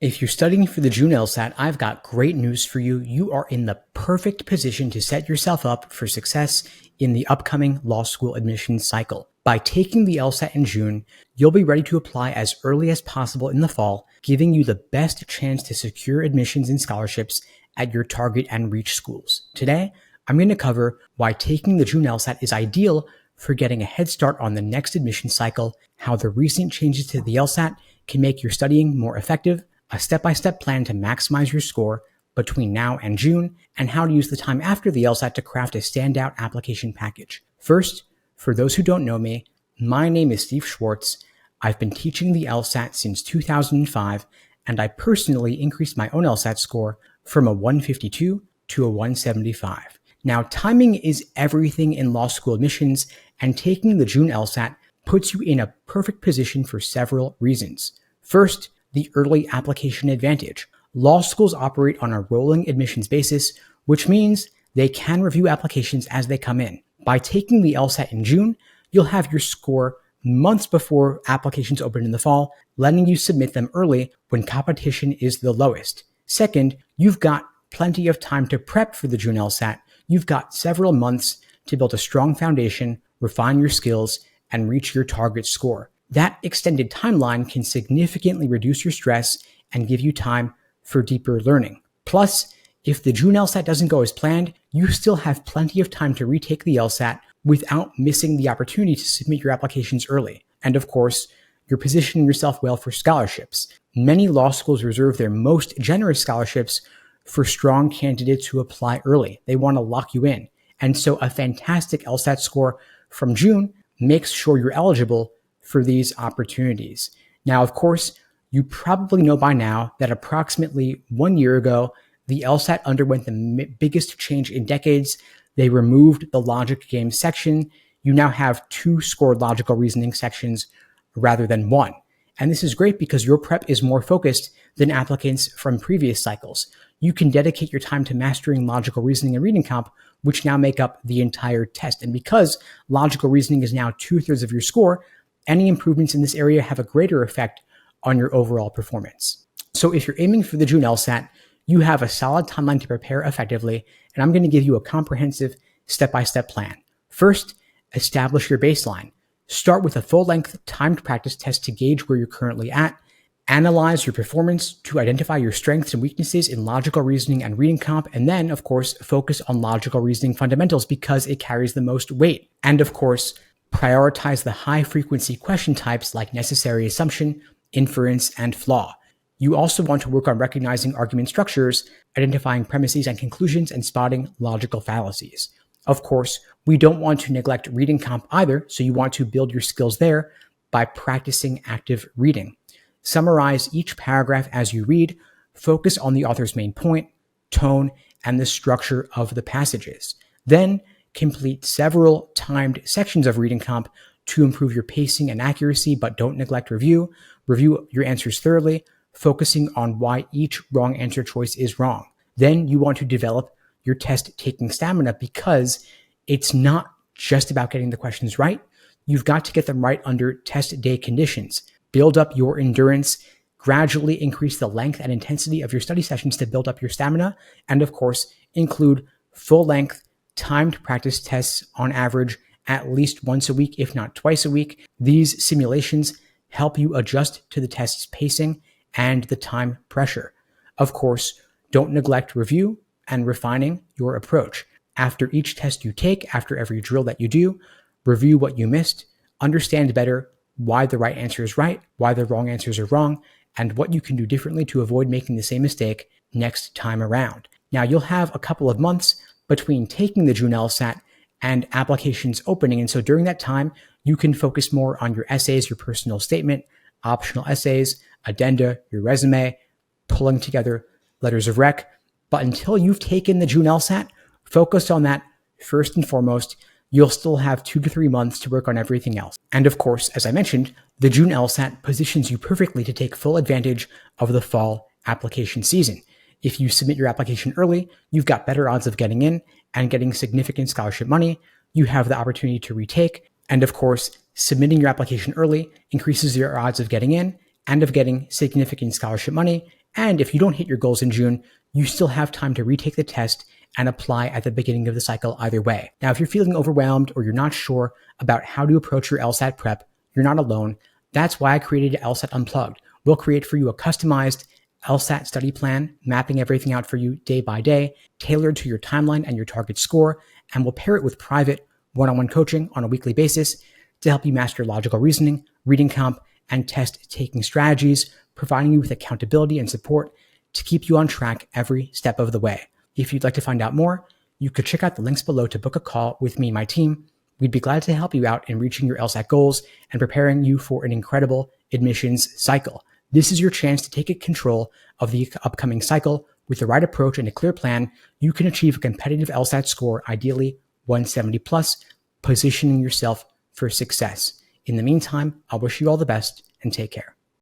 If you're studying for the June LSAT, I've got great news for you. You are in the perfect position to set yourself up for success in the upcoming law school admissions cycle. By taking the LSAT in June, you'll be ready to apply as early as possible in the fall, giving you the best chance to secure admissions and scholarships at your target and reach schools. Today, I'm going to cover why taking the June LSAT is ideal for getting a head start on the next admission cycle, how the recent changes to the LSAT can make your studying more effective, a step-by-step plan to maximize your score between now and June, and how to use the time after the LSAT to craft a standout application package. First, for those who don't know me, my name is Steve Schwartz. I've been teaching the LSAT since 2005, and I personally increased my own LSAT score from a 152 to a 175. Now, timing is everything in law school admissions, and taking the June LSAT puts you in a perfect position for several reasons. First, the early application advantage. Law schools operate on a rolling admissions basis, which means they can review applications as they come in. By taking the LSAT in June, you'll have your score months before applications open in the fall, letting you submit them early when competition is the lowest. Second, you've got plenty of time to prep for the June LSAT. You've got several months to build a strong foundation, refine your skills, and reach your target score. That extended timeline can significantly reduce your stress and give you time for deeper learning. Plus, if the June LSAT doesn't go as planned, you still have plenty of time to retake the LSAT without missing the opportunity to submit your applications early. And of course, you're positioning yourself well for scholarships. Many law schools reserve their most generous scholarships for strong candidates who apply early. They want to lock you in. And so a fantastic LSAT score from June makes sure you're eligible for these opportunities. Now, of course, you probably know by now that approximately 1 year ago, the LSAT underwent the biggest change in decades. They removed the logic game section. You now have 2 scored logical reasoning sections rather than 1. And this is great because your prep is more focused than applicants from previous cycles. You can dedicate your time to mastering logical reasoning and reading comp, which now make up the entire test. And because logical reasoning is now 2/3 of your score, any improvements in this area have a greater effect on your overall performance. So if you're aiming for the June LSAT, you have a solid timeline to prepare effectively, and I'm going to give you a comprehensive step-by-step plan. First, establish your baseline. Start with a full-length timed practice test to gauge where you're currently at. Analyze your performance to identify your strengths and weaknesses in logical reasoning and reading comp, and then, of course, focus on logical reasoning fundamentals because it carries the most weight. And of course, prioritize the high-frequency question types like necessary assumption, inference, and flaw. You also want to work on recognizing argument structures, identifying premises and conclusions, and spotting logical fallacies. Of course, we don't want to neglect reading comp either, so you want to build your skills there by practicing active reading. Summarize each paragraph as you read, focus on the author's main point, tone, and the structure of the passages. Then, complete several timed sections of reading comp to improve your pacing and accuracy, but don't neglect review. Review your answers thoroughly, focusing on why each wrong answer choice is wrong. Then you want to develop your test-taking stamina because it's not just about getting the questions right. You've got to get them right under test day conditions. Build up your endurance, gradually increase the length and intensity of your study sessions to build up your stamina, and of course, include full-length timed practice tests on average at least once a week, if not twice a week. These simulations help you adjust to the test's pacing and the time pressure. Of course, don't neglect review and refining your approach. After each test you take, after every drill that you do, review what you missed, understand better why the right answer is right, why the wrong answers are wrong, and what you can do differently to avoid making the same mistake next time around. Now, you'll have a couple of months between taking the June LSAT and applications opening. And so during that time, you can focus more on your essays, your personal statement, optional essays, addenda, your resume, pulling together letters of rec. But until you've taken the June LSAT, focus on that first and foremost. You'll still have 2 to 3 months to work on everything else. And of course, as I mentioned, the June LSAT positions you perfectly to take full advantage of the fall application season. If you submit your application early, you've got better odds of getting in and getting significant scholarship money. You have the opportunity to retake. And of course, submitting your application early increases your odds of getting in and of getting significant scholarship money And if you don't hit your goals in June, you still have time to retake the test and apply at the beginning of the cycle either way. Now, if you're feeling overwhelmed or you're not sure about how to approach your LSAT prep, you're not alone. That's why I created LSAT Unplugged. We'll create for you a customized LSAT study plan, mapping everything out for you day by day, tailored to your timeline and your target score, and we'll pair it with private one-on-one coaching on a weekly basis to help you master logical reasoning, reading comp, and test taking strategies, providing you with accountability and support to keep you on track every step of the way. If you'd like to find out more, you could check out the links below to book a call with me and my team. We'd be glad to help you out in reaching your LSAT goals and preparing you for an incredible admissions cycle. This is your chance to take control of the upcoming cycle. With the right approach and a clear plan, you can achieve a competitive LSAT score, ideally 170 plus, positioning yourself for success. In the meantime, I wish you all the best and take care.